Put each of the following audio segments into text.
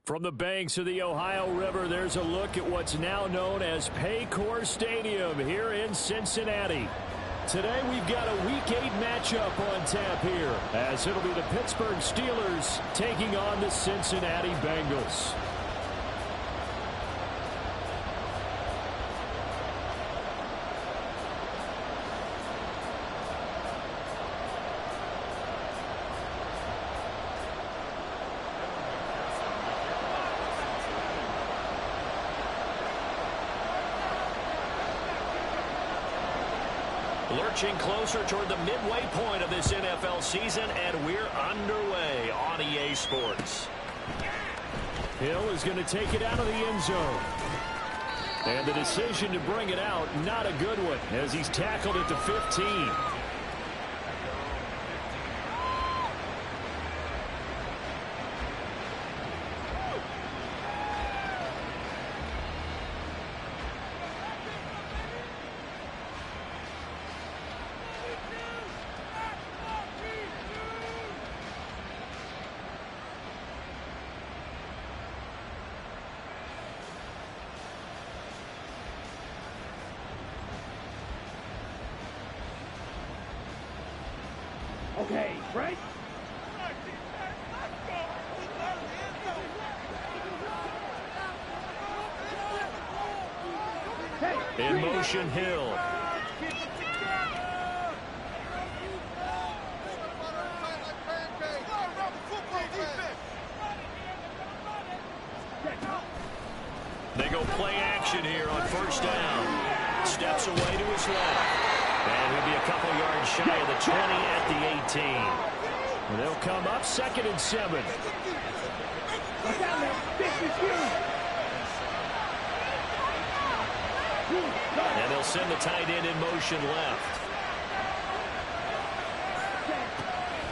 From the banks of the Ohio River, there's a look at what's now known as Paycor Stadium here in Cincinnati. Today we've got a Week 8 matchup on tap here, as it'll be the Pittsburgh Steelers taking on the Cincinnati Bengals. Lurching closer toward the midway point of this NFL season, and we're underway on EA Sports. Hill is going to take it out of the end zone. And the decision to bring it out, not a good one, as he's tackled at the 15. Okay, right? In motion, Hill. They go play action here on first down. Steps away to his left. And he'll be a couple yards shy of the 20 at the 18. And they'll come up 2nd and 7. And they'll send the tight end in motion left.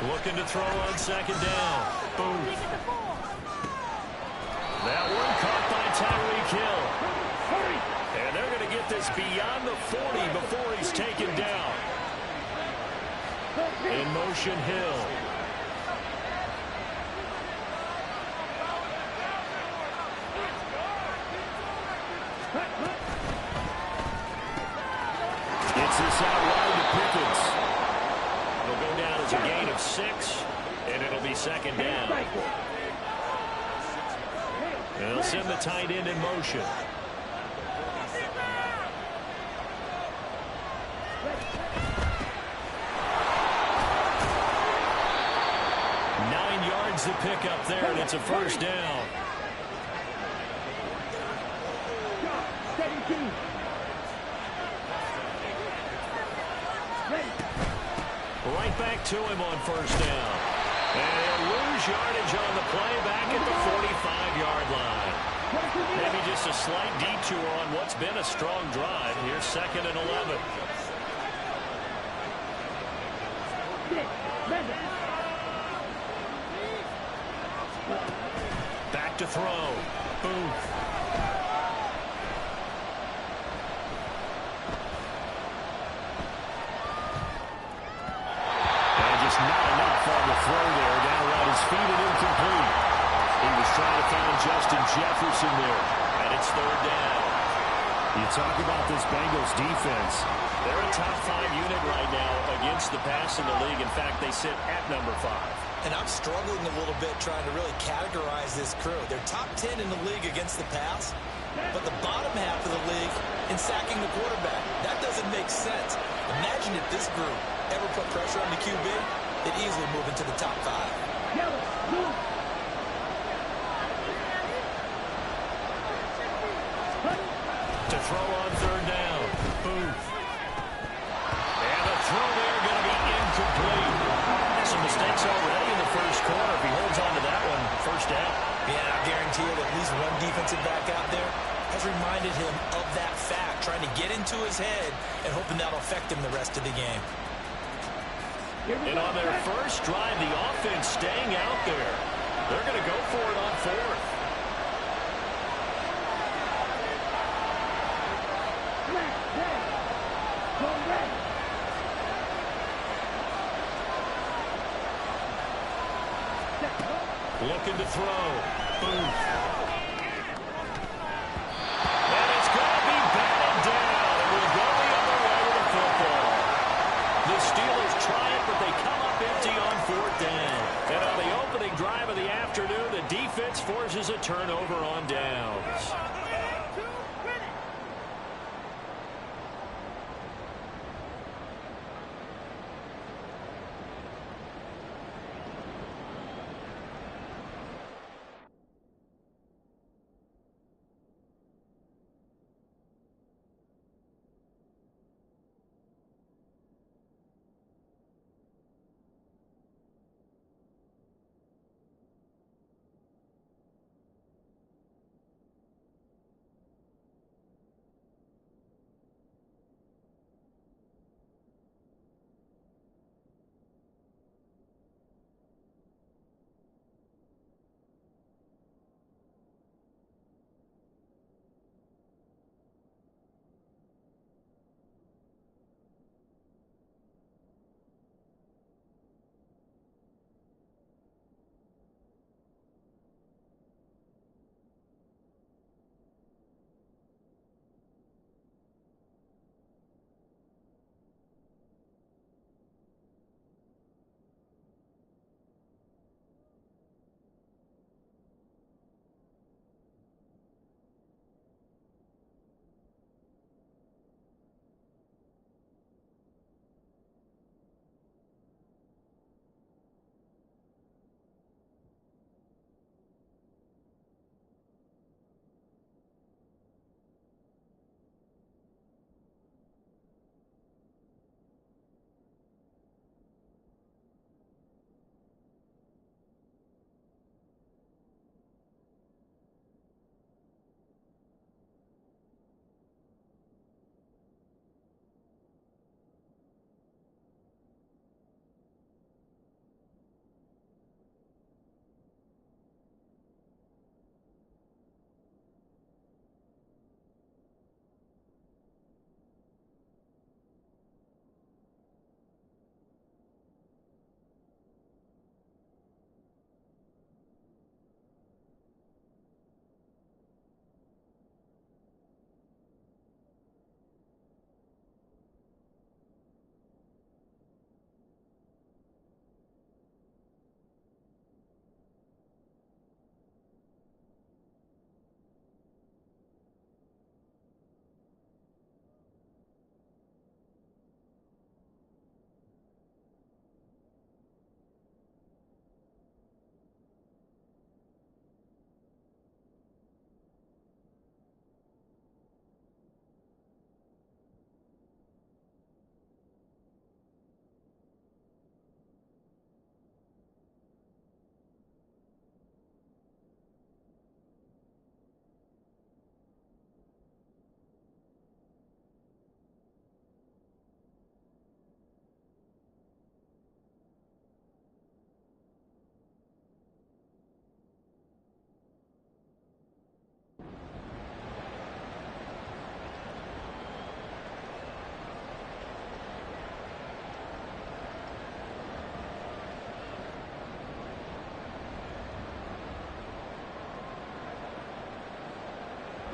Looking to throw on 2nd down. Boom. That one caught by Tyreek Hill. And they're going to get this beyond the 40 before he's taken down. In motion, Hill. Gets this out wide to Pickens. It'll go down as a gain of 6, and it'll be 2nd down. And they'll send the tight end in motion. The pickup there, and it's a first down. Right back to him on first down. And he'll lose yardage on the play back at the 45-yard line. Maybe just a slight detour on what's been a strong drive. Here's 2nd and 11. Back to throw. Boom. And just not enough on the throw there. Down around his feet and incomplete. He was trying to find Justin Jefferson there. And it's 3rd down. You talk about this Bengals defense. They're a top 5 unit right now against the pass in the league. In fact, they sit at number 5. And I'm struggling a little bit trying to really categorize this crew. They're top 10 in the league against the pass, but the bottom half of the league in sacking the quarterback. That doesn't make sense. Imagine if this group ever put pressure on the QB, they'd easily move into the top 5. To throw on 3rd down. Boom. And a throw there going to be incomplete. Some mistakes already in the first quarter. If he holds on to that one, first down. Yeah, I guarantee you that at least one defensive back out there has reminded him of that fact, trying to get into his head and hoping that'll affect him the rest of the game. And on their first drive, the offense staying out there. They're going to go for it on 4th. Looking to throw. Boom.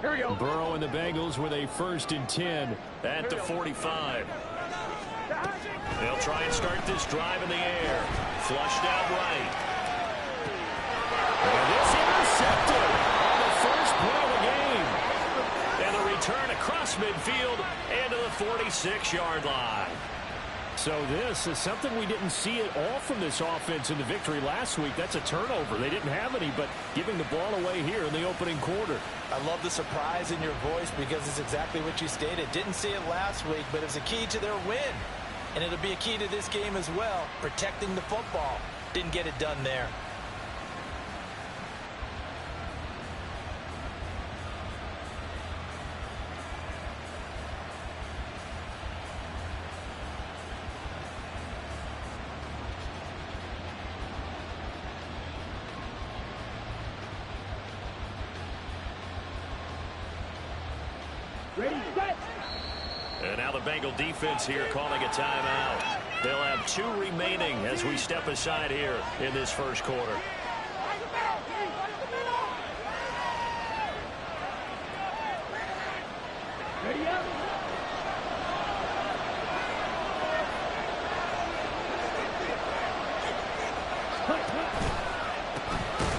Burrow and the Bengals with a 1st and 10 at the 45. They'll try and start this drive in the air. Flushed out right. And it's intercepted on the first play of the game. And the return across midfield and to the 46-yard line. So this is something we didn't see at all from this offense in the victory last week. That's a turnover. They didn't have any, but giving the ball away here in the opening quarter. I love the surprise in your voice because it's exactly what you stated. Didn't see it last week, but it's a key to their win. And it'll be a key to this game as well, protecting the football. Didn't get it done there. And now the Bengal defense here calling a timeout. They'll have 2 remaining as we step aside here in this first quarter.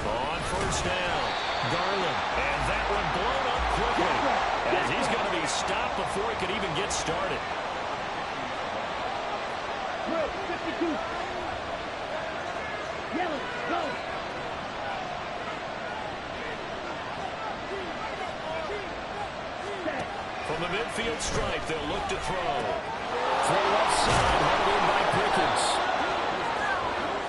On first down, Garland. And that one blown up quickly as he's going to be stopped before he could even get started. From the midfield stripe, they'll look to throw. Throw left side, held in by Pickens.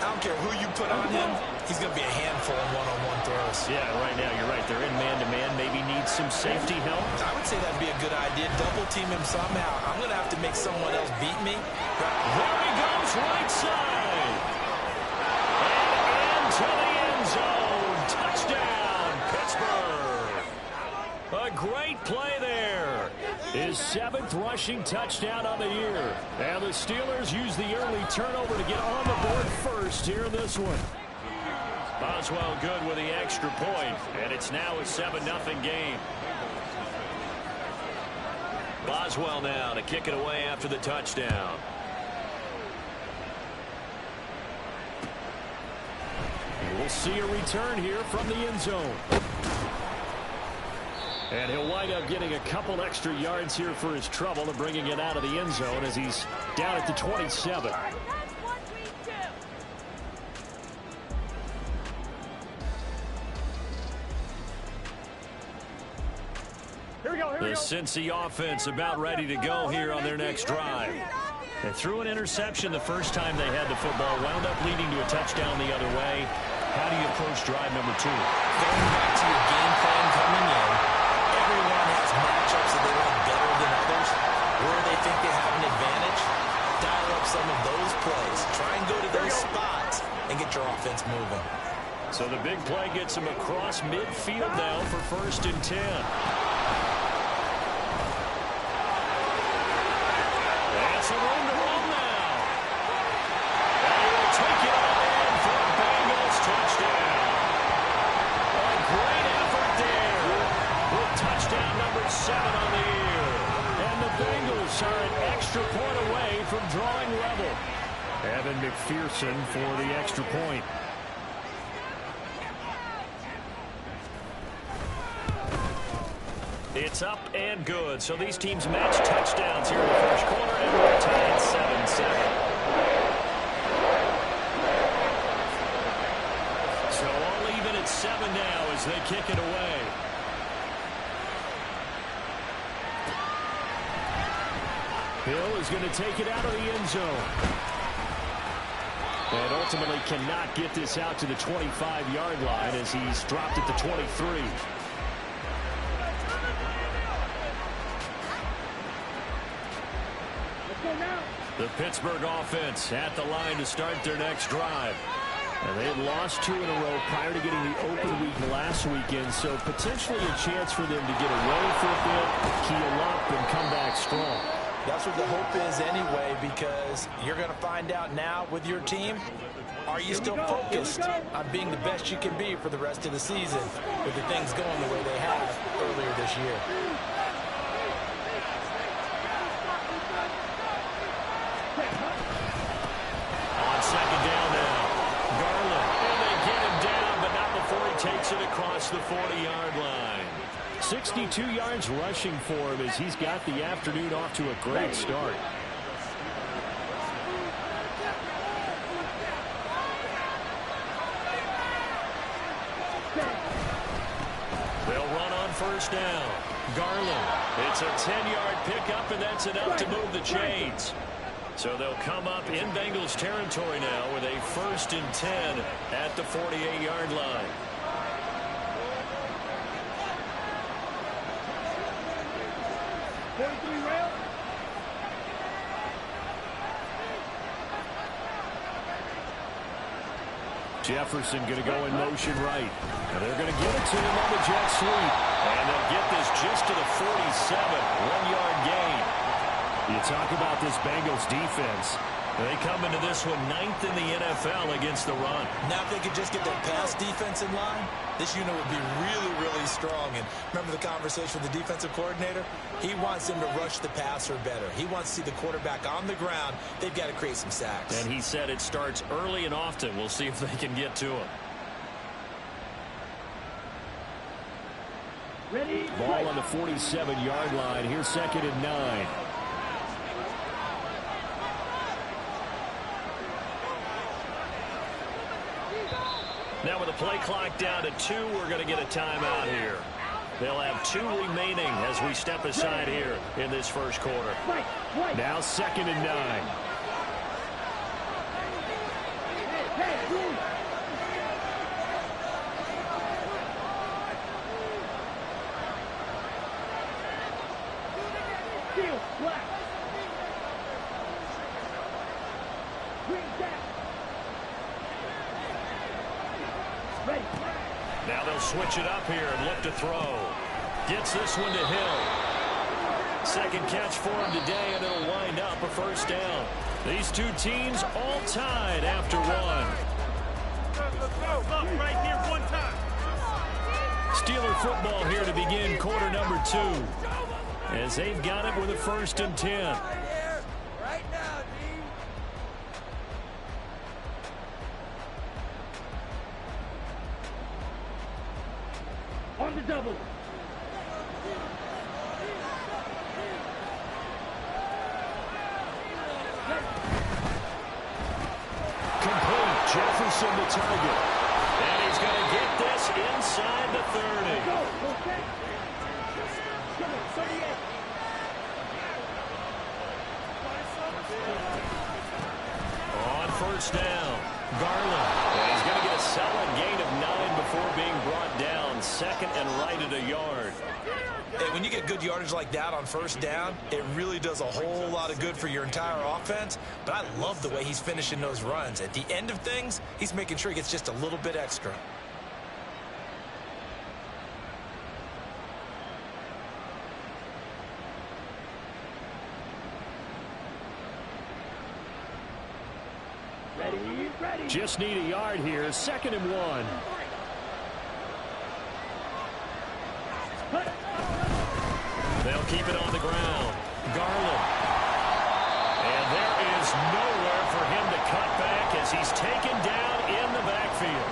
I don't care who you put on him, he's going to be a handful in one-on-one throws. Yeah, right now you're right. They're in man-to-man. Maybe need some safety help. I would say that'd be a good idea. Double team him somehow. I'm going to have to make someone else beat me. There he goes, right side. And into the end zone. Touchdown, Pittsburgh. A great play there. His 7th rushing touchdown on the year. And the Steelers use the early turnover to get on the board first here in this one. Boswell good with the extra point, and it's now a 7-0 game. Boswell now to kick it away after the touchdown. We'll see a return here from the end zone. And he'll wind up getting a couple extra yards here for his trouble and bringing it out of the end zone as he's down at the 27. The Cincy offense about ready to go here on their next drive. They threw an interception the first time they had the football, wound up leading to a touchdown the other way. How do you approach drive number 2? Going back to your game plan coming in, everyone has matchups that they like better than others. Where they think they have an advantage, dial up some of those plays. Try and go to those spots and get your offense moving. So the big play gets him across midfield now for 1st and 10. Some room to run now. And he will take it all in for a Bengals touchdown. A great effort there with touchdown number 7 on the year. And the Bengals are an extra point away from drawing level. Evan McPherson for the extra point. It's up and good. So these teams match touchdowns here in the first quarter, and we're tied 7-7. So all even at 7 now as they kick it away. Hill is going to take it out of the end zone. And ultimately cannot get this out to the 25-yard line as he's dropped at the 23. The Pittsburgh offense at the line to start their next drive. And they had lost 2 in a row prior to getting the open week last weekend, so potentially a chance for them to get away for a bit, keel up, and come back strong. That's what the hope is anyway, because you're going to find out now with your team, are you still focused on being the best you can be for the rest of the season with the things going the way they have earlier this this year. On second down now, Garland. And they get him down, but not before he takes it across the 40-yard line. 62 yards rushing for him as he's got the afternoon off to a great start. They'll run on first down. Garland. It's a 10-yard pickup, and that's enough to move the chains. So they'll come up in Bengals territory now with a 1st and 10 at the 48-yard line. Jefferson going to go in motion right. And they're going to give it to him on the jet sweep. And they'll get this just to the 47, 1-yard gain. You talk about this Bengals defense. They come into this one 9th in the NFL against the run. Now if they could just get their pass defense in line, this unit would be really, really strong. And remember the conversation with the defensive coordinator? He wants them to rush the passer better. He wants to see the quarterback on the ground. They've got to create some sacks. And he said it starts early and often. We'll see if they can get to him. Ready? Ball on the 47-yard line. Here's 2nd and 9. Now with the play clock down to 2, we're going to get a timeout here. They'll have 2 remaining as we step aside here in this first quarter. Now 2nd and 9. Now they'll switch it up here and look to throw. Gets this one to Hill. 2nd catch for him today, and it'll wind up a 1st down. These two teams all tied after one. Right here, one time. Steeler football here to begin quarter number 2. As they've got it with a 1st and 10. Right now, team. On the double. Complete. Jefferson the target. And he's going to get this inside the 30. Go, okay. Come on, 38. On 1st down, Garland. And he's going to get a solid gain of 9 before being brought down. 2nd and right at a yard. Hey, when you get good yardage like that on 1st down, it really does a whole lot of good for your entire offense. But I love the way he's finishing those runs. At the end of things, he's making sure he gets just a little bit extra. Ready. Just need a yard here. 2nd and 1. They'll keep it on the ground. Garland. And there is nowhere for him to cut back as he's taken down in the backfield.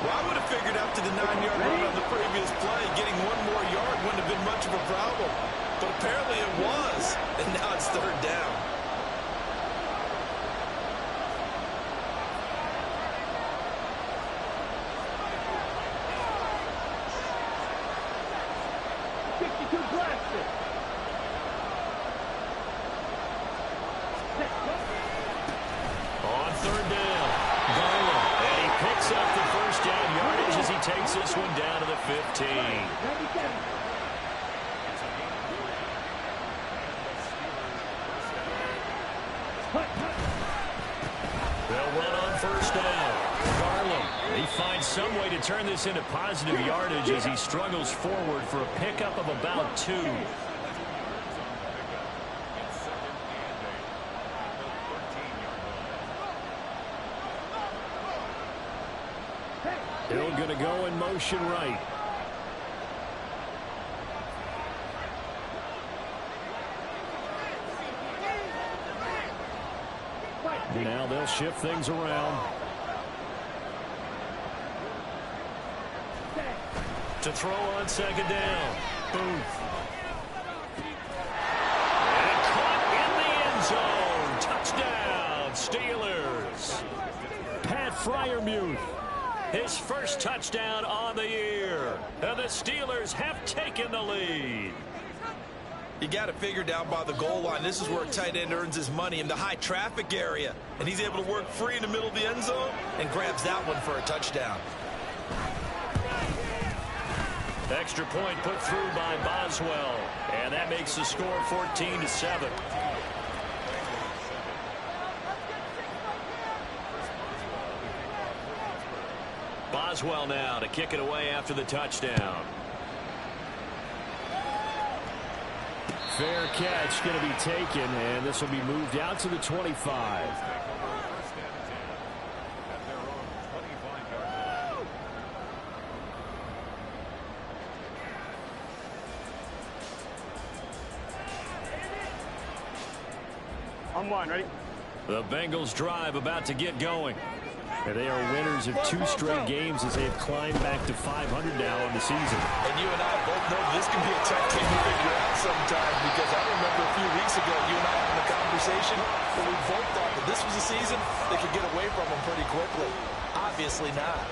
Well, I would have figured after the 9-yard run on the previous play, getting 1 more yard wouldn't have been much of a problem. But apparently it was. And now it's 3rd down. On 3rd down, Garland. And he picks up the 1st down yardage as he takes this one down to the 15. They'll run on 1st down. Garland. He finds some way to turn this into positive yardage as he struggles forward for a pickup of about 2. Hill going to go in motion right. Now they'll shift things around. To throw on second down. Booth. And caught in the end zone. Touchdown, Steelers. Pat Freiermuth. His first touchdown on the year. And the Steelers have taken the lead. You got to figure down by the goal line. This is where a tight end earns his money, in the high traffic area. And he's able to work free in the middle of the end zone and grabs that one for a touchdown. Extra point put through by Boswell. And that makes the score 14-7. Boswell now to kick it away after the touchdown. Fair catch going to be taken, and this will be moved out to the 25. On one, ready? The Bengals drive about to get going. And they are winners of 2 straight games as they have climbed back to 500 now on the season. And you and I both know this can be a tough game to figure out sometimes, because I remember a few weeks ago you and I having a conversation where we both thought that this was a season they could get away from them pretty quickly. Obviously not.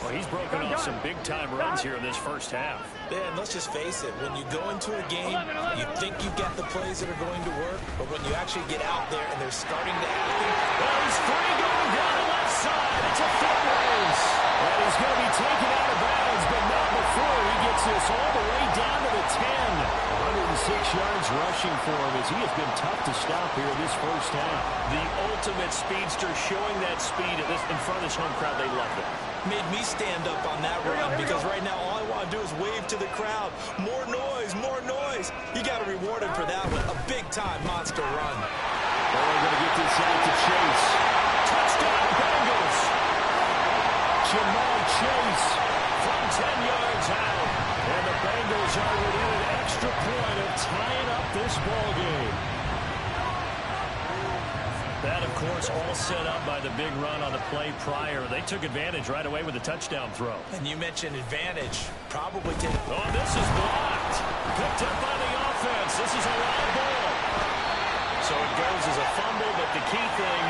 Well, he's broken off some big-time runs here in this first half. Yeah, and let's just face it. When you go into a game, you think you've got the plays that are going to work, but when you actually get out there and they're starting to happen. Well, he's free going down the left side. It's a foot race. And he's going to be taken out of bounds, but not before he gets this all the way down to the 10. 106 yards rushing for him as he has been tough to stop here this first half. The ultimate speedster, showing that speed in front of this home crowd. They loved it. Made me stand up on that run, because right now all I want to do is wave to the crowd. More noise, more noise. You got to reward him for that one. A big-time monster run. Well, they're going to get this out to Chase. Touchdown, Bengals. Jamal Chase From 10 yards out. And the Bengals are within an extra point of tying up this ball game. That, of course, all set up by the big run on the play prior. They took advantage right away with a touchdown throw. And you mentioned advantage. Probably take. Oh, this is blocked. Picked up by the offense. This is a wild ball. So it goes as a fumble, but the key thing,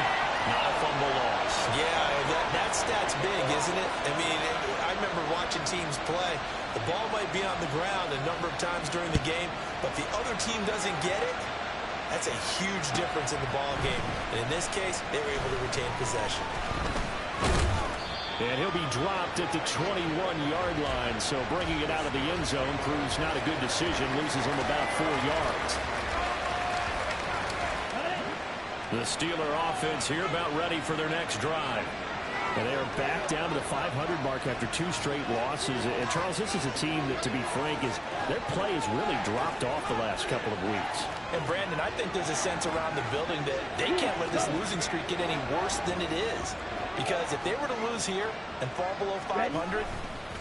not a fumble loss. Yeah, that stat's big, isn't it? I mean, I remember watching teams play. The ball might be on the ground a number of times during the game, but the other team doesn't get it. That's a huge difference in the ball game. And in this case, they were able to retain possession. And he'll be dropped at the 21-yard line, so bringing it out of the end zone proves not a good decision. Loses him about 4 yards. The Steeler offense here about ready for their next drive. And they are back down to the 500 mark after 2 straight losses. And, Charles, this is a team that, to be frank, their play has really dropped off the last couple of weeks. And, Brandon, I think there's a sense around the building that they can't let this losing streak get any worse than it is. Because if they were to lose here and fall below 500,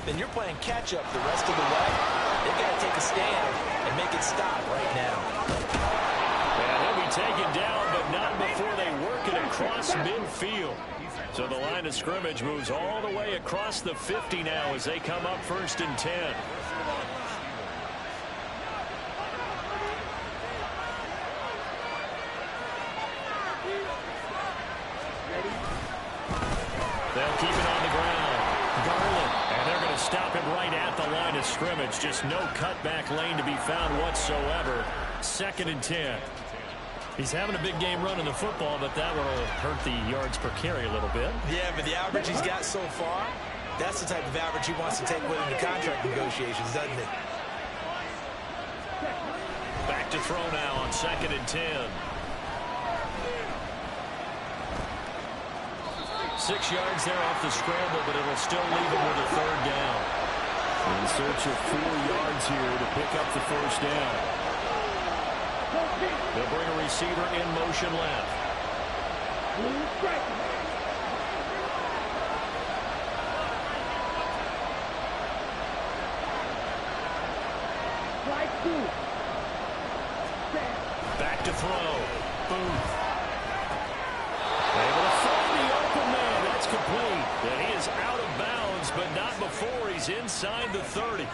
then you're playing catch-up the rest of the way. They've got to take a stand and make it stop right now. And he'll be taken down, but not before they work it across midfield. So the line of scrimmage moves all the way across the 50 now as they come up 1st and 10. They'll keep it on the ground. Garland. And they're going to stop him right at the line of scrimmage. Just no cutback lane to be found whatsoever. 2nd and 10. He's having a big game running the football, but that will hurt the yards per carry a little bit. Yeah, but the average he's got so far, that's the type of average he wants to take with him to contract negotiations, doesn't it? Back to throw now on 2nd and 10. 6 yards there off the scramble, but it'll still leave him with a 3rd down. In search of 4 yards here to pick up the 1st down. They'll bring a receiver in motion left. Back to throw. Booth. incomplete. And he is out of bounds, but not before he's inside the 30.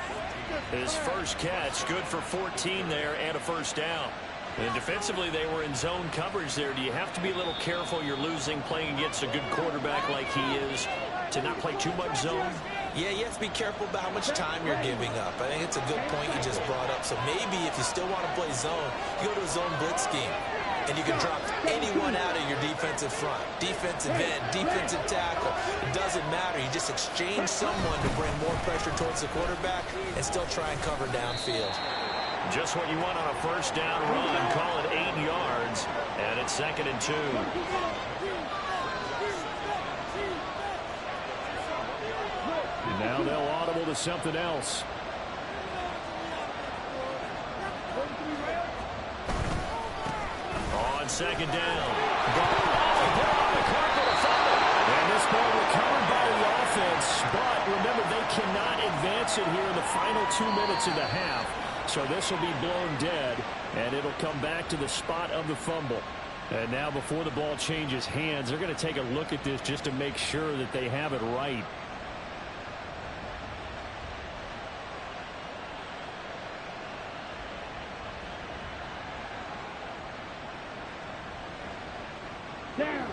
His first catch, good for 14 there and a first down. And defensively, they were in zone coverage there. Do you have to be a little careful? You're losing playing against a good quarterback like he is to not play too much zone? Yeah, you have to be careful about how much time you're giving up. I think it's a good point you just brought up. So maybe if you still want to play zone, you go to a zone blitz scheme. And you can drop anyone out of your defensive front. Defensive end, defensive tackle. It doesn't matter. You just exchange someone to bring more pressure towards the quarterback and still try and cover downfield. Just what you want on a first down run. Call it 8 yards. And it's 2nd and 2. And now they'll audible to something else. On 2nd down. And this ball recovered by the offense. But remember, they cannot advance it here in the final 2 minutes of the half. So this will be blown dead, and it'll come back to the spot of the fumble. And now before the ball changes hands, they're going to take a look at this just to make sure that they have it right.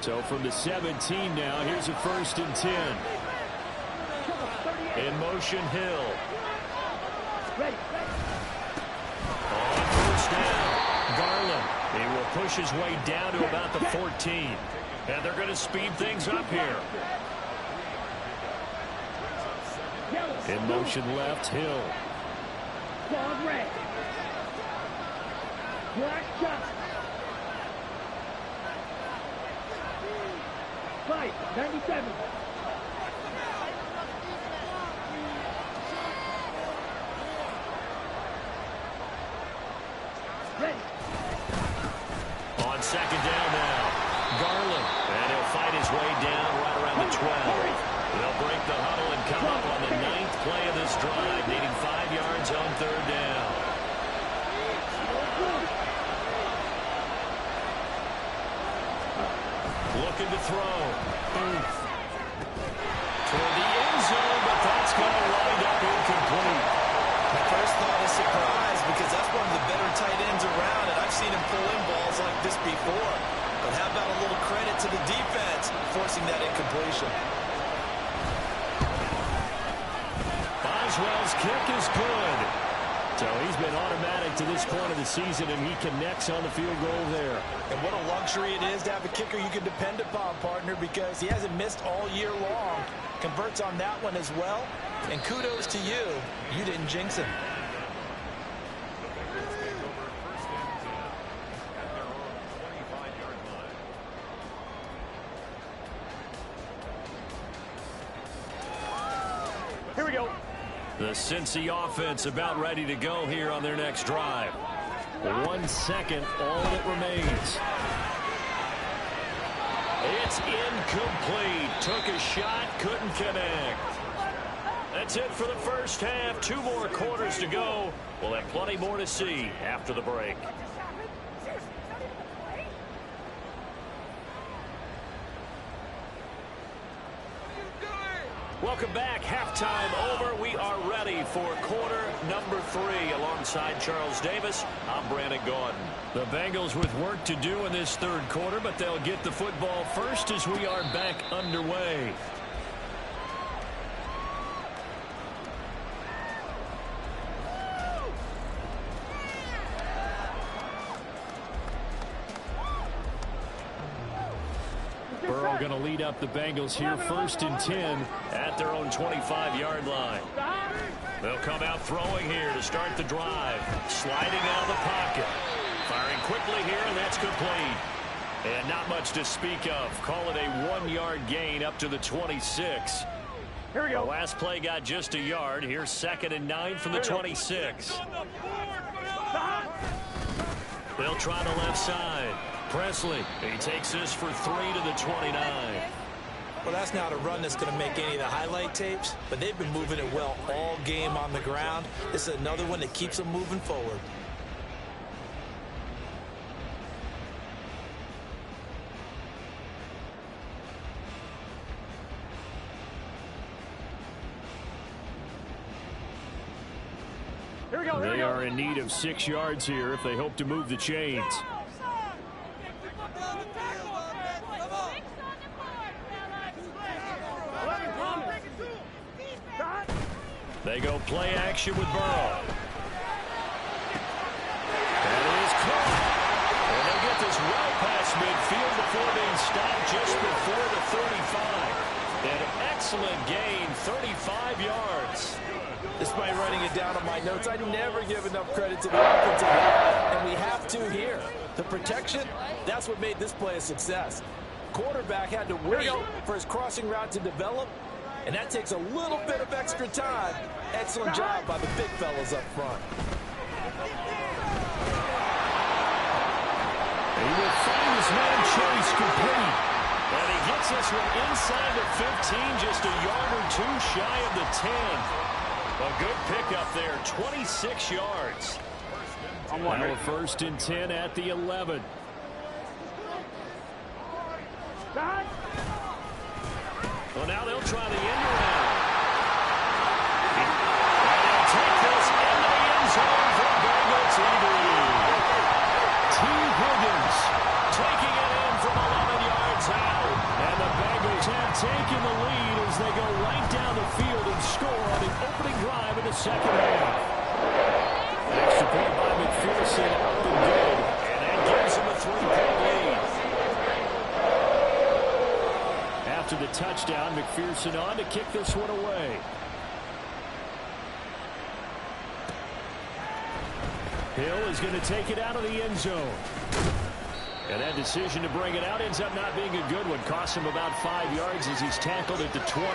So from the 17 now, here's a 1st and 10. In motion, Hill. On 1st down, Garland. He will push his way down to about the 14. And they're going to speed things up here. In motion left, Hill. Fight, 97. Ready. On 2nd down now, Garland. And he'll fight his way down right around the 12. They'll break the huddle and come up on the 9th play of this drive, needing 5 yards on 3rd down. Looking to throw. Toward the end zone, but that's going to wind up incomplete. My first thought is surprise because that's one of the better tight ends around, and I've seen him pull in balls like this before. But how about a little credit to the defense forcing that incompletion? Boswell's kick is good. So he's been automatic to this point of the season, and he connects on the field goal there. And what a luxury it is to have a kicker you can depend upon, partner, because he hasn't missed all year long. Converts on that one as well. And kudos to you. You didn't jinx him. Here we go. The Cincy offense about ready to go here on their next drive. 1 second, all that remains. It's incomplete. Took a shot, couldn't connect. That's it for the first half. 2 more quarters to go. We'll have plenty more to see after the break. Welcome back. Halftime over. We are ready for quarter number 3. Alongside Charles Davis, I'm Brandon Gaudin. The Bengals with work to do in this 3rd quarter, but they'll get the football first as we are back underway. Burrow going to lead up the Bengals here, 1st and 10 at their own 25-yard line. They'll come out throwing here to start the drive. Sliding out of the pocket. Firing quickly here, and that's complete. And not much to speak of. Call it a 1-yard gain up to the 26. Here we go. The last play got just a yard. Here's 2nd and 9 from the 26. They'll try the left side. Presley, he takes this for 3 to the 29. Well, that's not a run that's going to make any of the highlight tapes, but they've been moving it well all game on the ground. This is another one that keeps them moving forward. They are in need of 6 yards here if they hope to move the chains. They go play action with Burrow. That is caught. And they get this well past midfield before being stopped just before the 35. An excellent gain, 35 yards. Despite writing it down on my notes, I never give enough credit to the offensive line, and we have to here. The protection, that's what made this play a success. Quarterback had to wait for his crossing route to develop, and that takes a little bit of extra time. Excellent job by the big fellas up front. He will find his man Chase complete. And he gets this one inside the 15, just a yard or two shy of the 10. A good pickup there, 26 yards. Now a 1st and 10 at the 11. Well, now they'll try the end around. And they'll take this into the end zone for Bengals lead. T. Higgins Taking it in from 11 yards out. and the Bengals have taken the lead as they go right down the field and score on the opening drive in the second half. Extra point by McPherson up and good. And that gives them a 3-point lead. After the touchdown, McPherson on to kick this one away. Hill is going to take it out of the end zone. And that decision to bring it out ends up not being a good one. Costs him about 5 yards as he's tackled at the 20.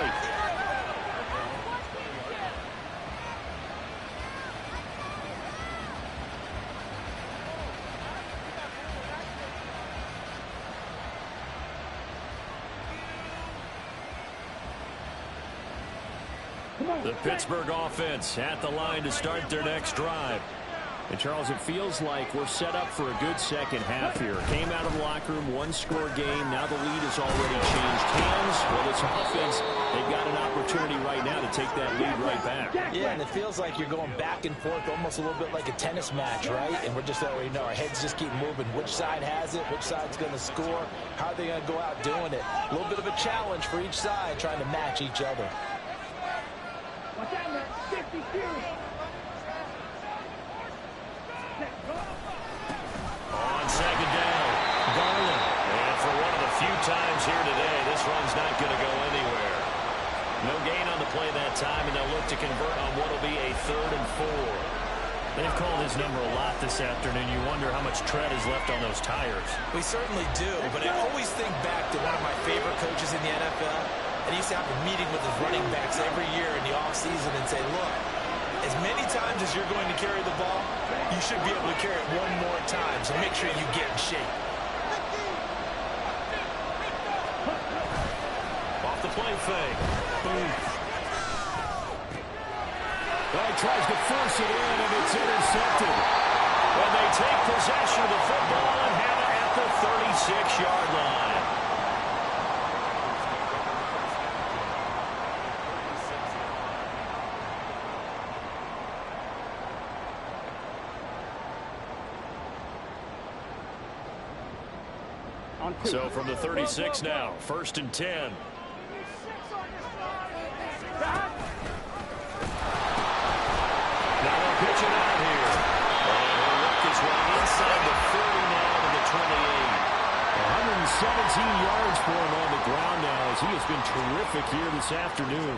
The Pittsburgh offense at the line to start their next drive. And, Charles, it feels like we're set up for a good second half here. Came out of the locker room, one-score game. Now the lead has already changed hands. Well, this offense, they've got an opportunity right now to take that lead right back. Yeah, and it feels like you're going back and forth almost a little bit like a tennis match, right? And we're just already know our heads just keep moving. Which side has it? Which side's going to score? How are they going to go out doing it? A little bit of a challenge for each side trying to match each other. Watch out, man. 52. On second down, Garland. And for one of the few times here today, this run's not going to go anywhere. No gain on the play that time, and they'll look to convert on what will be a 3rd and 4. They've called his number a lot this afternoon. You wonder how much tread is left on those tires. We certainly do, but I always think back to one of my favorite coaches in the NFL. And he used to have a meeting with his running backs every year in the offseason and say, look, as many times as you're going to carry the ball, you should be able to carry it one more time, so make sure you get in shape. Off the play fake. Boom. Well, he tries to force it in, and it's intercepted. And they take possession of the football and have it at the 36-yard line. So from the 36 now, 1st and 10. Now they'll pitch it out here. And he'll work his way inside the 30 now to the 28. 117 yards for him on the ground now as he has been terrific here this afternoon.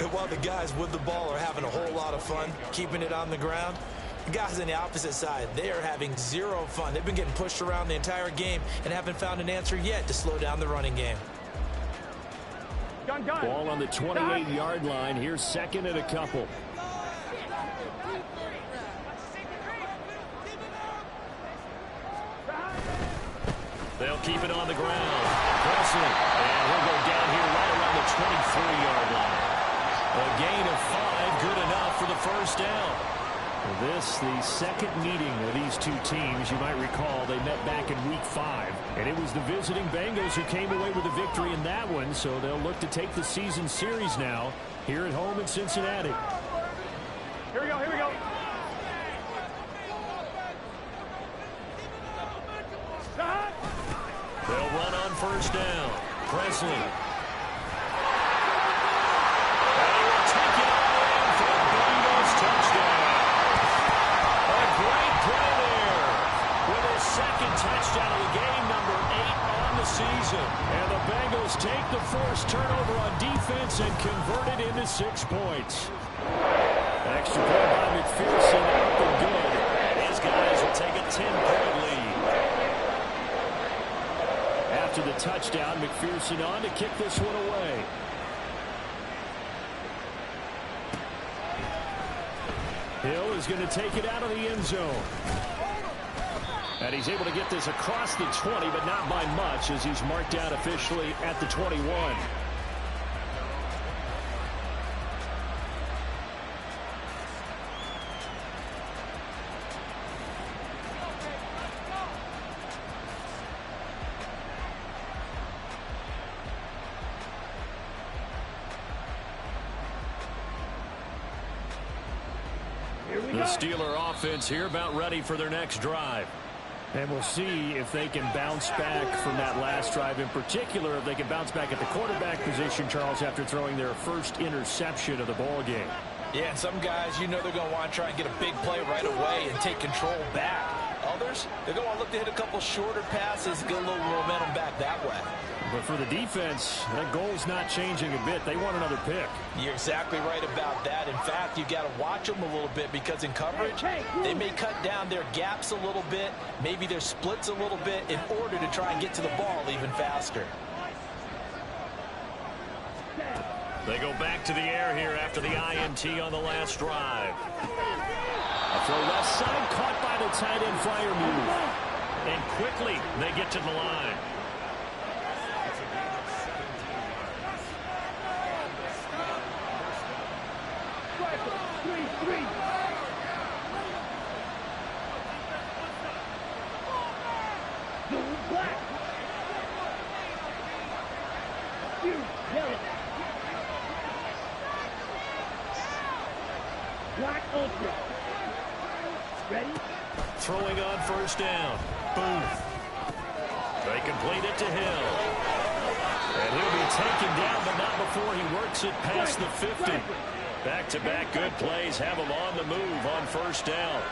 And while the guys with the ball are having a whole lot of fun keeping it on the ground, the guys on the opposite side, they are having zero fun. They've been getting pushed around the entire game and haven't found an answer yet to slow down the running game. Ball on the 28-yard line. Here's 2nd and a couple. They'll keep it on the ground. Presley. And he'll go down here right around the 23-yard line. A gain of 5, good enough for the 1st down. This, the second meeting of these two teams. You might recall they met back in Week 5. And it was the visiting Bengals who came away with a victory in that one. So they'll look to take the season series now here at home in Cincinnati. Here we go, here we go. first down. Presley. And he will take it all in for a Bengals touchdown. A great play there with his second touchdown of the game, number 8 on the season. And the Bengals take the forced turnover on defense and convert it into 6 points. Extra point by McPherson up and good. And his guys will take a 10-point lead. After the touchdown, McPherson on to kick this one away. Hill is going to take it out of the end zone. And he's able to get this across the 20, but not by much, as he's marked down officially at the 21. The Steeler offense here about ready for their next drive. And we'll see if they can bounce back from that last drive, in particular if they can bounce back at the quarterback position, Charles, after throwing their first interception of the ball game. Yeah, and some guys, you know they're going to want to try and get a big play right away and take control back. Others, they're going to want to look to hit a couple shorter passes, get a little momentum back that way. But for the defense, that goal's not changing a bit. They want another pick. You're exactly right about that. In fact, you've got to watch them a little bit, because in coverage, they may cut down their gaps a little bit, maybe their splits a little bit, in order to try and get to the ball even faster. They go back to the air here after the INT on the last drive. A throw left side, caught by the tight end flyer move. And quickly, they get to the line. Throwing on first down. Booth. They complete it to Hill. And he'll be taken down, but not before he works it past the 50. Back-to-back good plays have him on the move on first down.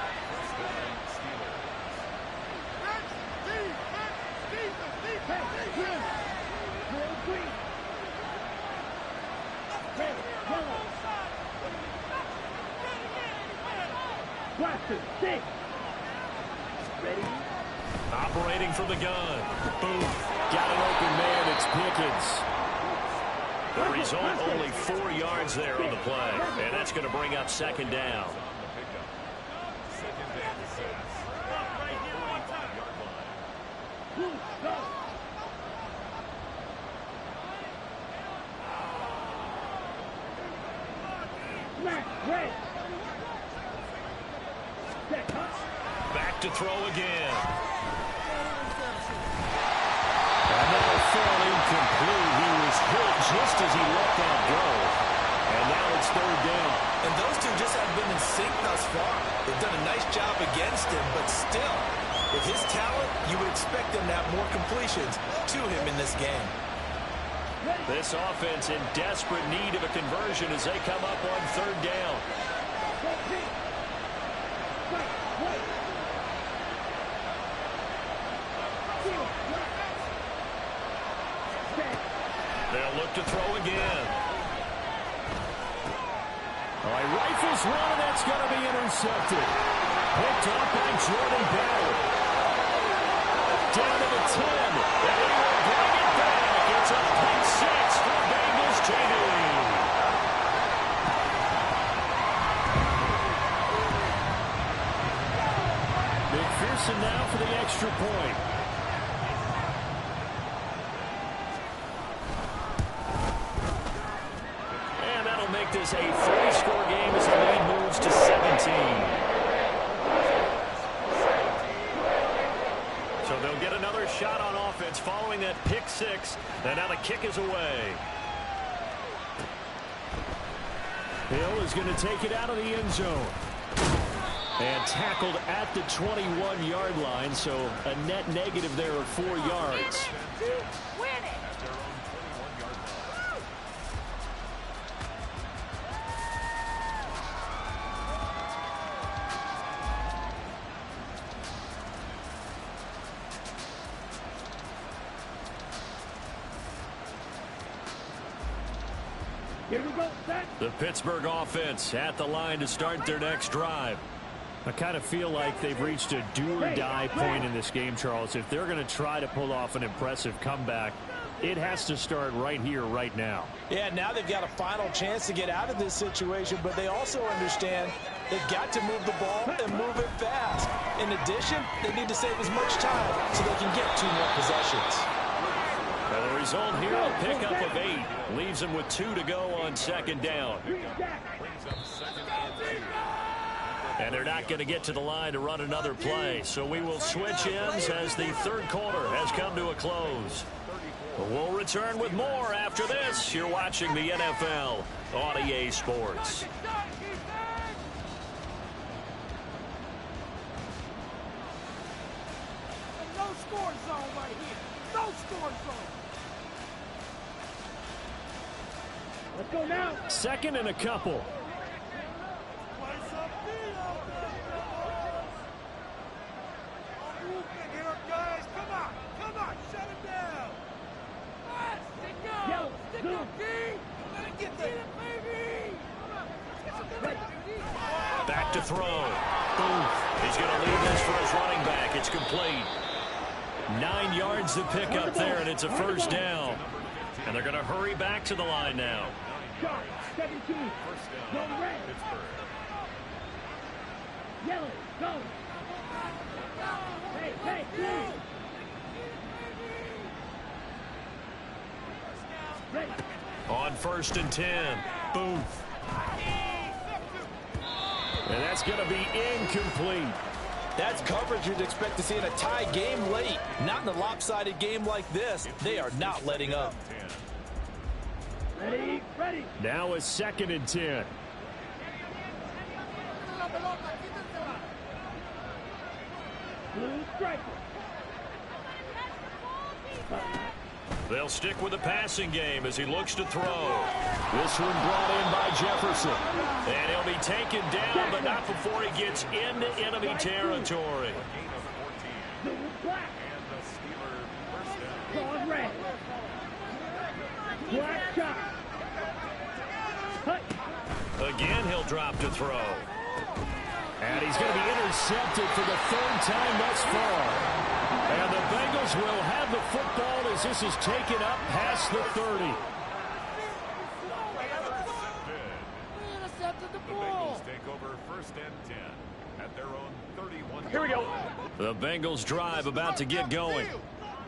Operating from the gun. Booth. Got an open man. It's Pickens. The result, only 4 yards there on the play. And that's going to bring up second down. Back to throw again. And that'll fall incomplete. He was hit just as he let that go. And now it's third down. And those two just haven't been in sync thus far. They've done a nice job against him, but still, with his talent, you would expect them to have more completions to him in this game. This offense in desperate need of a conversion as they come up on third down. They'll look to throw again. All right, rifles one, and that's going to be intercepted. Picked off by Jordan Bell. Down to the 10. And he will bring it back. It's a pick six for Bengals JD. McPherson now for the extra point. Make this a 3-score game as the lead moves to 17. So they'll get another shot on offense following that pick six. And now the kick is away. Hill is going to take it out of the end zone. And tackled at the 21-yard line, so a net negative there of 4 yards. Here we go, set. The Pittsburgh offense at the line to start their next drive. I kind of feel like they've reached a do-or-die point in this game, Charles. If they're going to try to pull off an impressive comeback, it has to start right here, right now. Yeah, now they've got a final chance to get out of this situation, but they also understand they've got to move the ball and move it fast. In addition, they need to save as much time so they can get 2 more possessions. Well, the result here, a pickup of 8. Leaves them with 2 to go on second down. And they're not going to get to the line to run another play. So we will switch ends as the third quarter has come to a close. We'll return with more after this. You're watching the NFL on EA Sports. No score zone right here. No score zone. Let's go now. Second and a couple. Back to throw. Boom. He's going to leave this for his running back. It's complete. 9 yards to pick up there, and it's a first down. And they're going to hurry back to the line now. 17. Go red. Yellow. Go. Hey, hey, ready. On 1st and 10. Booth. And that's going to be incomplete. That's coverage you'd expect to see in a tie game late. Not in a lopsided game like this. They are not letting up. Ready, ready. Now a 2nd and 10. Blue striker. They'll stick with the passing game as he looks to throw. This one brought in by Jefferson. And he'll be taken down, but not before he gets into enemy territory. Blue black. Claws red. Black shot. Again, he'll drop to throw. And he's going to be intercepted for the 3rd time thus far. And the Bengals will have the football as this is taken up past the 30. Intercepted the ball. Take over 1st and 10 at their own 31. Here we go. The Bengals drive about to get going.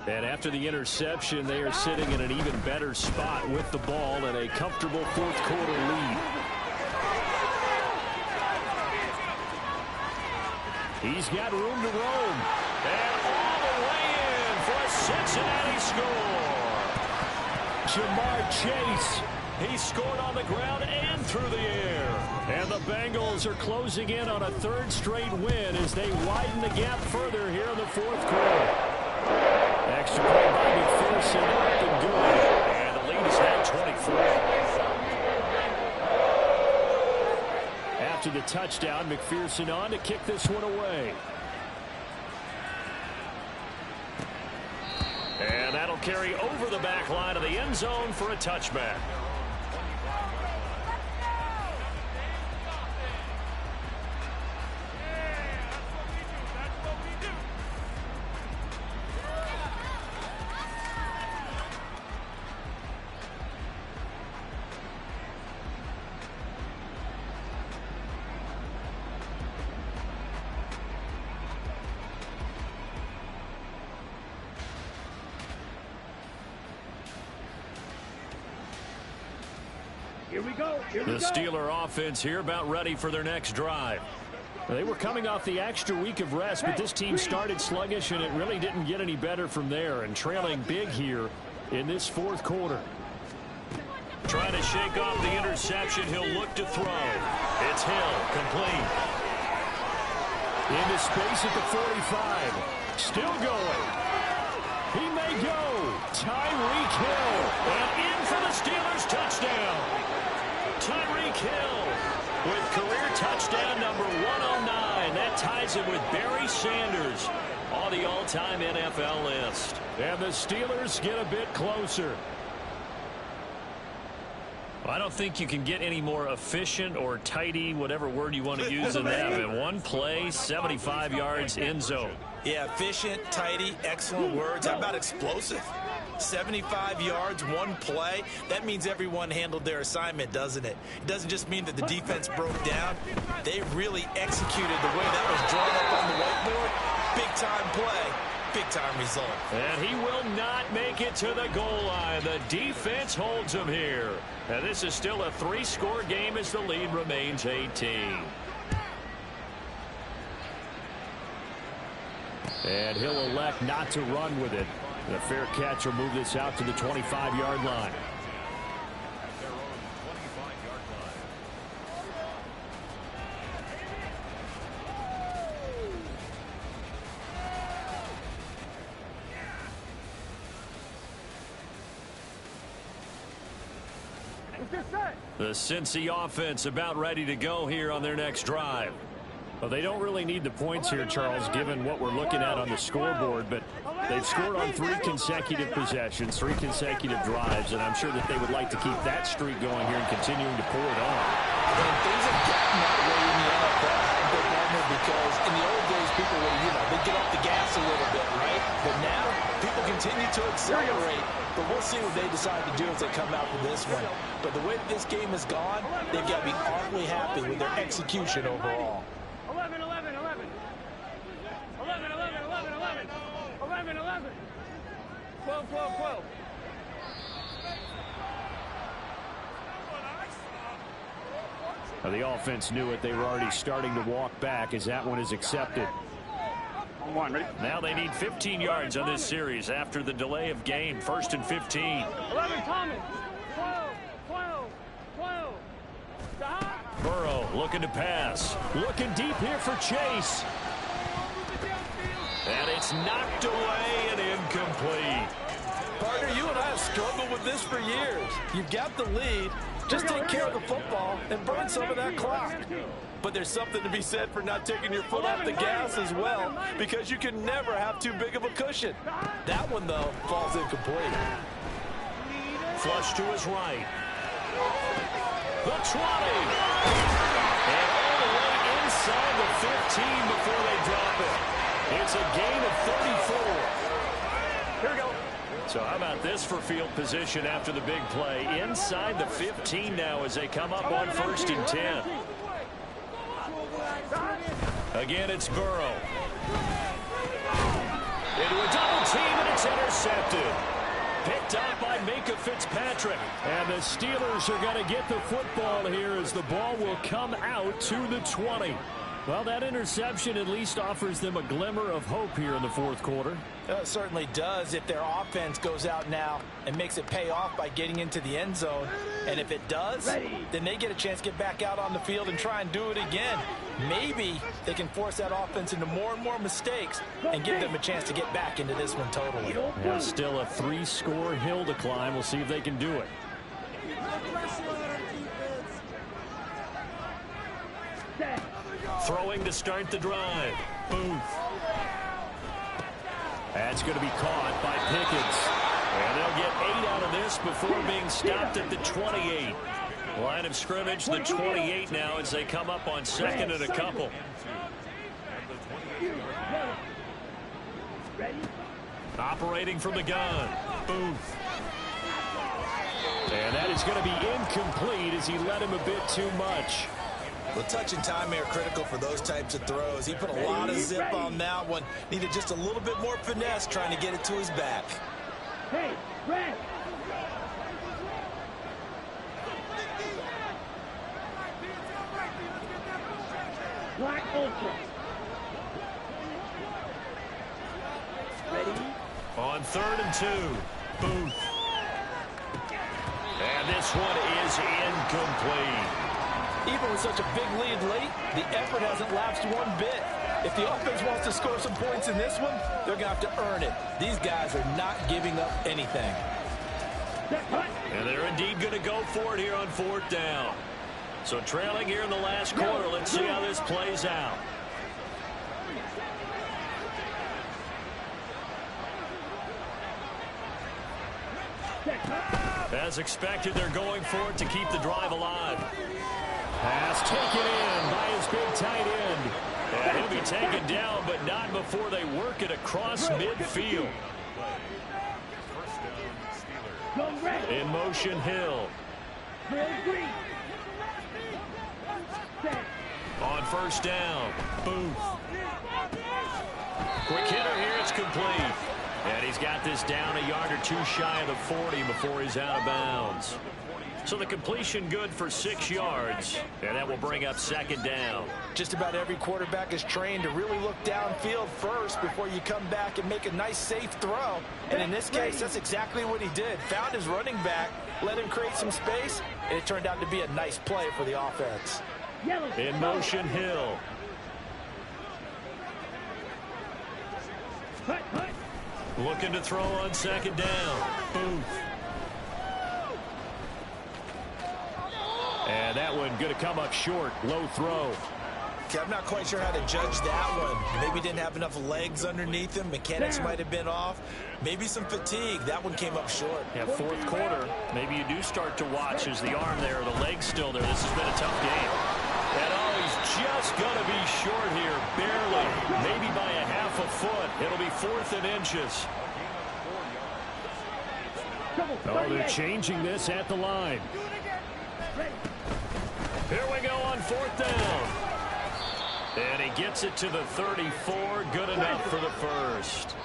And after the interception, they are sitting in an even better spot with the ball and a comfortable 4th quarter lead. He's got room to roam. And all the way in for a Cincinnati score. Jamar Chase. He scored on the ground and through the air. And the Bengals are closing in on a 3rd straight win as they widen the gap further here in the 4th quarter. Extra point by McPherson up and good. And the lead is now 23. After the touchdown, McPherson on to kick this one away. And that'll carry over the back line of the end zone for a touchback. Here we go. The Steeler offense here about ready for their next drive. They were coming off the extra week of rest, but this team started sluggish, and it really didn't get any better from there, and trailing big here in this 4th quarter. Trying to shake off the interception. He'll look to throw. It's Hill, complete. Into space at the 45. Still going. He may go. Tyreek Hill. And in for the Steelers touchdown. Tyreek Hill with career touchdown number 109. That ties him with Barry Sanders on the all-time NFL list. And the Steelers get a bit closer. I don't think you can get any more efficient or tidy, whatever word you want to use in that. In one play, 75 yards, end zone. Yeah, efficient, tidy, excellent words. How about explosive? 75 yards, one play. That means everyone handled their assignment, doesn't it? It doesn't just mean that the defense broke down. They really executed the way that was drawn up on the whiteboard. Big-time play, big-time result. And he will not make it to the goal line. The defense holds him here. And this is still a 3-score game as the lead remains 18. And he'll elect not to run with it. The fair catch will move this out to the 25-yard line. The Cincy offense about ready to go here on their next drive. Well, they don't really need the points here, Charles, given what we're looking at on the scoreboard, but they've scored on 3 consecutive possessions, 3 consecutive drives, and I'm sure that they would like to keep that streak going here and continuing to pour it on. And things have gotten that way in the NFL, because in the old days, people would, they'd get off the gas a little bit, right? But now, people continue to accelerate, but we'll see what they decide to do as they come out for this one. But the way this game has gone, they've got to be awfully happy with their execution overall. 11, 11, 11. 11, 11, 11, 11. 11, 11. 12, 12, 12. Well, the offense knew it. They were already starting to walk back as that one is accepted. Now they need 15 yards on this series after the delay of game. 1st and 15. 11, Thomas. 12, 12, 12. Burrow looking to pass. Looking deep here for Chase. And it's knocked away and incomplete. Partner, you and I have struggled with this for years. You've got the lead. Just take care of the football and burn some of that clock. But there's something to be said for not taking your foot off the gas as well, because you can never have too big of a cushion. That one, though, falls incomplete. Flush to his right. The 20. And all the way inside the 15 before they drop it. It's a gain of 34. Here we go. So how about this for field position after the big play? Inside the 15 now as they come up on 1st and 10. Again, it's Burrow. Into a double team, and it's intercepted. Picked up by Minka Fitzpatrick. And the Steelers are going to get the football here as the ball will come out to the 20. Well, that interception at least offers them a glimmer of hope here in the 4th quarter. It certainly does if their offense goes out now and makes it pay off by getting into the end zone. And if it does, then they get a chance to get back out on the field and try and do it again. Maybe they can force that offense into more and more mistakes and give them a chance to get back into this one totally. Yeah, still a 3-score hill to climb. We'll see if they can do it. Throwing to start the drive. Booth. That's going to be caught by Pickens. And they'll get 8 out of this before being stopped at the 28. Line of scrimmage, the 28 now as they come up on 2nd and a couple. Operating from the gun. Booth. And that is going to be incomplete as he led him a bit too much. Well, touch and time are critical for those types of throws. He put a lot of zip on that one. Needed just a little bit more finesse trying to get it to his back. Hey, red. Black Ultra. Ready? On 3rd and 2. Booth. And this one is incomplete. Even with such a big lead late, the effort hasn't lapsed one bit. If the offense wants to score some points in this one, they're going to have to earn it. These guys are not giving up anything. And they're indeed going to go for it here on 4th down. So trailing here in the last quarter. Let's see how this plays out. As expected, they're going for it to keep the drive alive. Pass taken in by his big tight end. And he'll be taken down, but not before they work it across midfield. In motion, Hill. On 1st down, Booth. Quick hitter here, it's complete. And he's got this down a yard or two shy of the 40 before he's out of bounds. So the completion good for 6 yards, and that will bring up 2nd down. Just about every quarterback is trained to really look downfield first before you come back and make a nice, safe throw. And in this case, that's exactly what he did. Found his running back, let him create some space, and it turned out to be a nice play for the offense. In motion, Hill. Looking to throw on 2nd down. Booth. And that one going to come up short. Low throw. Okay, I'm not quite sure how to judge that one. Maybe didn't have enough legs underneath him. Mechanics might have been off. Maybe some fatigue. That one came up short. Yeah, 4th quarter. Maybe you do start to watch as the arm there, the leg's still there. This has been a tough game. And he's just going to be short here. Barely. Maybe by a half a foot. It'll be 4th and inches. Oh, they're changing this at the line. Here we go on 4th down. And he gets it to the 34. Good enough for the first.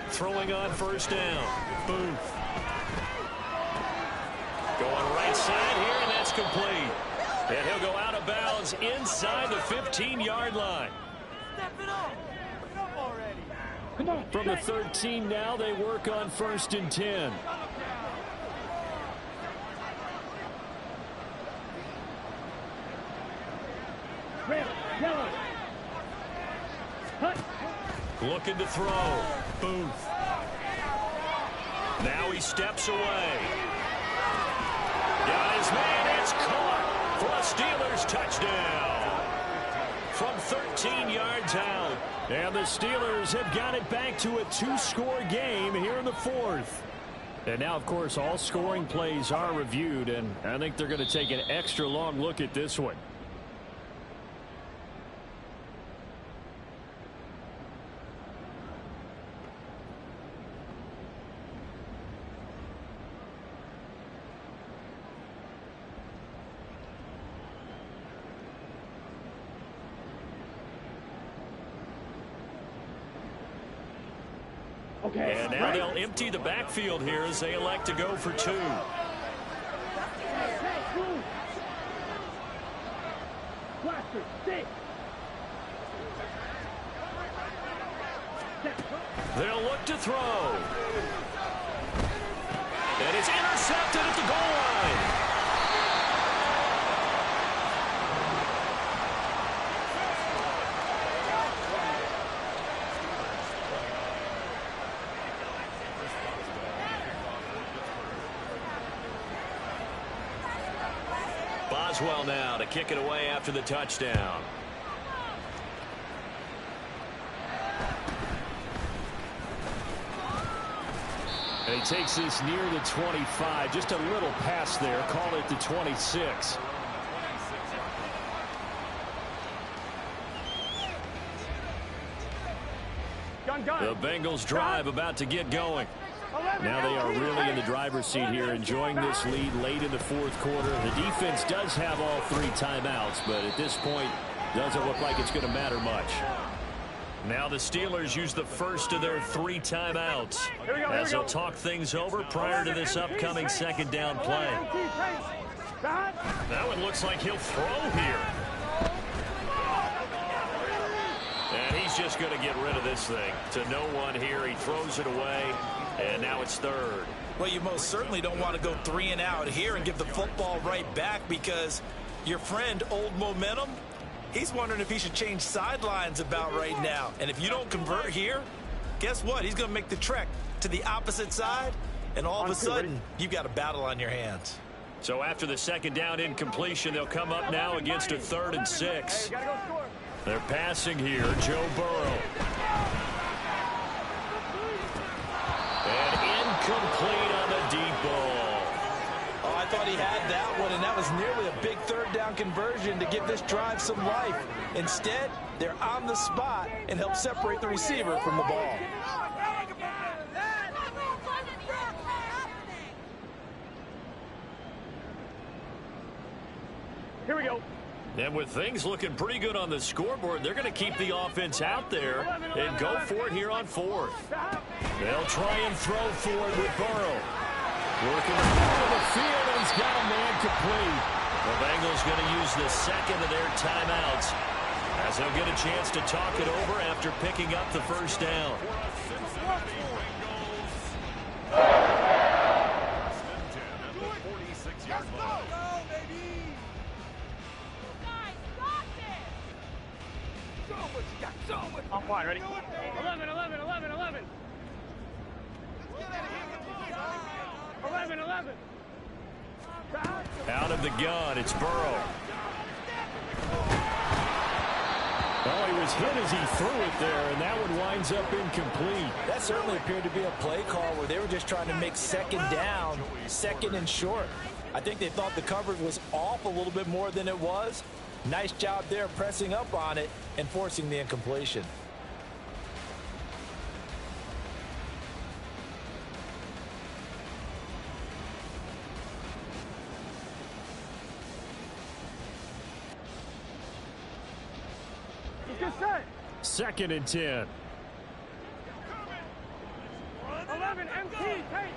Throwing on 1st down. Booth. Going right side here, and that's complete. And he'll go out of bounds inside the 15-yard line. From the 13 now, they work on 1st and 10. Looking to throw. Booth. Now he steps away. Got his man. It's caught for a Steelers touchdown. From 13 yards out. And the Steelers have got it back to a 2-score game here in the 4th. And now, of course, all scoring plays are reviewed, and I think they're going to take an extra long look at this one. And now they'll empty the backfield here as they elect to go for 2. They'll look to throw. And it's intercepted at the goal line. Boswell now to kick it away after the touchdown. And he takes this near the 25. Just a little pass there. Call it the 26. The Bengals drive about to get going. Now they are really in the driver's seat here, enjoying this lead late in the 4th quarter. The defense does have all 3 timeouts, but at this point, doesn't look like it's going to matter much. Now the Steelers use the first of their 3 timeouts as they'll talk things over prior to this upcoming 2nd down play. That one looks like he'll throw here. And he's just going to get rid of this thing. To no one here. He throws it away. And now it's 3rd. Well, you most certainly don't want to go 3 and out here and give the football right back, because Your friend, Old Momentum, he's wondering if he should change sidelines about right now. And if you don't convert here, guess what? He's going to make the trek to the opposite side, and all of a sudden, you've got a battle on your hands. So after the second down incompletion, they'll come up now against a 3rd and 6. They're passing here, Joe Burrow. And incomplete on the deep ball. Oh, I thought he had that one, and that was nearly a big 3rd down conversion to give this drive some life. Instead, they're on the spot and help separate the receiver from the ball. Here we go. And with things looking pretty good on the scoreboard, they're going to keep the offense out there and go for it here on 4th. They'll try and throw for it with Burrow. Working the middle of the field, and he's got a man complete. The Bengals going to use the second of their timeouts as they'll get a chance to talk it over after picking up the first down. I'm fine, ready? 11, 11, 11, 11. 11, 11. Out of the gun, it's Burrow. Oh, he was hit as he threw it there, and that one winds up incomplete. That certainly appeared to be a play call where they were just trying to make second down, 2nd and short. I think they thought the coverage was off a little bit more than it was. Nice job there pressing up on it and forcing the incompletion. Second and 10. 11, MT, take.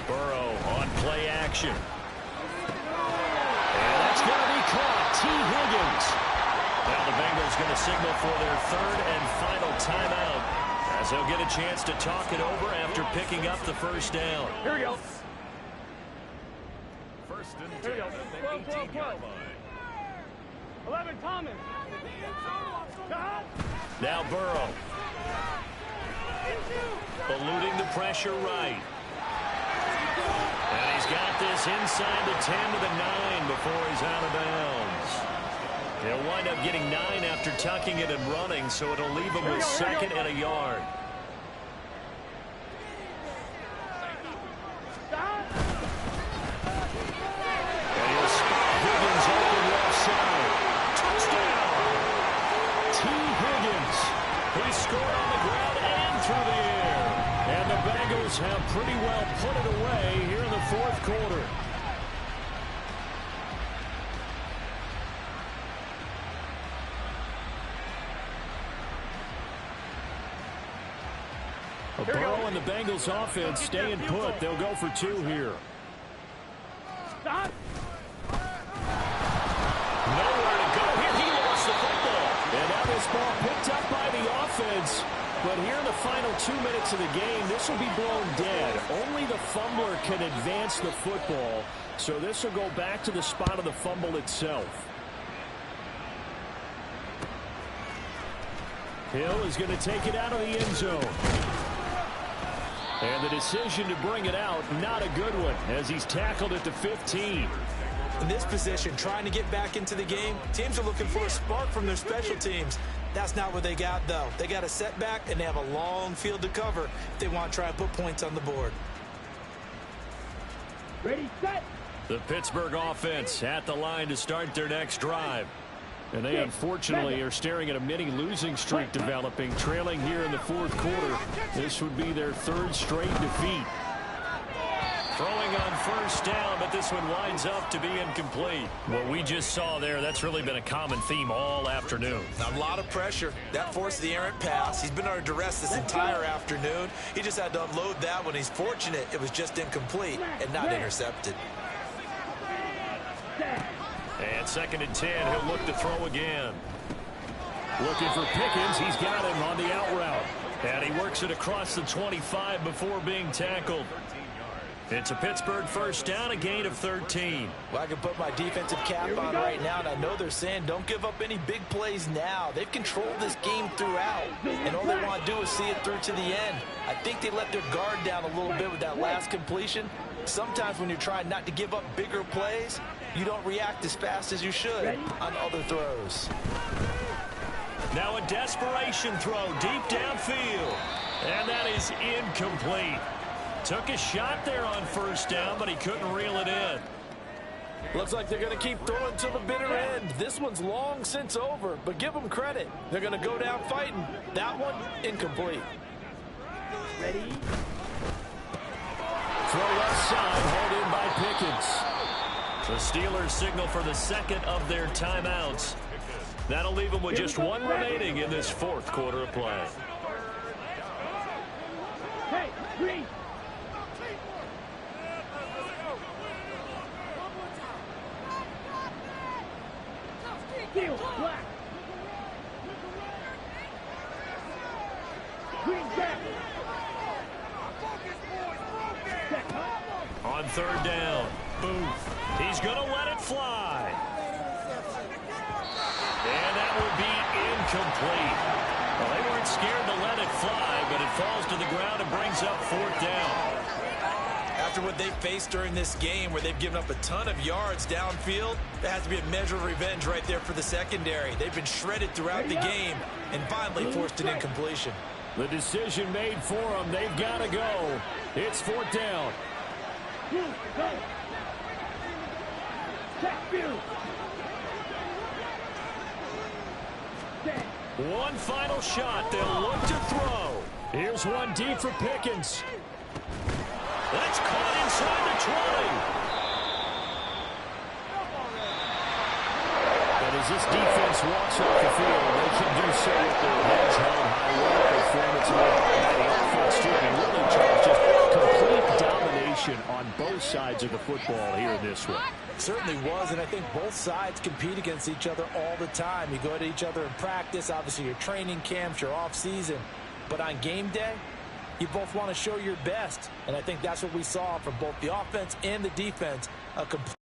Burrow on play action. And that's going to be caught. T. Higgins. Now the Bengals going to signal for their 3rd and final timeout as they'll get a chance to talk it over after picking up the first down. Here we go. 1st and 10 Here we go. at the 12, 18-yard line. 11, Thomas. Now Burrow. Eluding the pressure right. And he's got this inside the 10 to the 9 before he's out of bounds. He'll wind up getting 9 after tucking it and running, so it'll leave him with 2nd and a yard. And he'll spot Higgins open left side. Touchdown! T. Higgins. He scored on the ground and through the air. And the Bengals have pretty well put it away here in the 4th quarter. Burrow and the Bengals offense staying put. They'll go for 2 here. Stop. Nowhere to go here. He lost the football. And now this ball picked up by the offense. But here in the final 2 minutes of the game, this will be blown dead. Only the fumbler can advance the football. So this will go back to the spot of the fumble itself. Hill is going to take it out of the end zone. And the decision to bring it out, not a good one, as he's tackled at the 15. In this position, trying to get back into the game, teams are looking for a spark from their special teams. That's not what they got, though. They got a setback, and they have a long field to cover if they want to try and put points on the board. Ready, set. The Pittsburgh offense at the line to start their next drive. And they unfortunately are staring at a mini losing streak developing, trailing here in the 4th quarter. This would be their 3rd straight defeat. Throwing on first down, but this one winds up to be incomplete. What we just saw there, that's really been a common theme all afternoon. A lot of pressure. That forced the errant pass. He's been under duress this entire afternoon. He just had to unload that one. He's fortunate it was just incomplete and not intercepted. And 2nd and 10, he'll look to throw again. Looking for Pickens. He's got him on the out route. And he works it across the 25 before being tackled. It's a Pittsburgh first down, a gain of 13. Well, I can put my defensive cap on right now, and I know they're saying don't give up any big plays now. They've controlled this game throughout, and all they want to do is see it through to the end. I think they let their guard down a little bit with that last completion. Sometimes when you're trying not to give up bigger plays, you don't react as fast as you should on other throws. Now a desperation throw deep downfield, and that is incomplete. Took a shot there on first down, but he couldn't reel it in. Looks like they're going to keep throwing to the bitter end. This one's long since over, but give them credit. They're going to go down fighting. That one, incomplete. Ready? Throw left side, hauled in by Pickens. The Steelers signal for the second of their timeouts. That'll leave them with just one remaining in this fourth quarter of play. Hey, green. Deal, black. Green back. On third down, Booth. He's going to let it fly. And that would be incomplete. Well, they weren't scared to let it fly, but it falls to the ground and brings up fourth down. After what they've faced during this game where they've given up a ton of yards downfield, there has to be a measure of revenge right there for the secondary. They've been shredded throughout the game and finally forced an incompletion. The decision made for them. They've got to go. It's fourth down. One final shot. They'll look to throw. Here's one deep for Pickens. That's caught inside the 20. And as this defense walks off the field, they can do so with their heads held high. What a performance by the offense, too. And really, Charles, just complete domination on both sides of the football here in this one. Certainly was, and I think both sides compete against each other all the time. You go to each other in practice, obviously your training camps, your off-season. But on game day, you both want to show your best. And I think that's what we saw from both the offense and the defense. A complete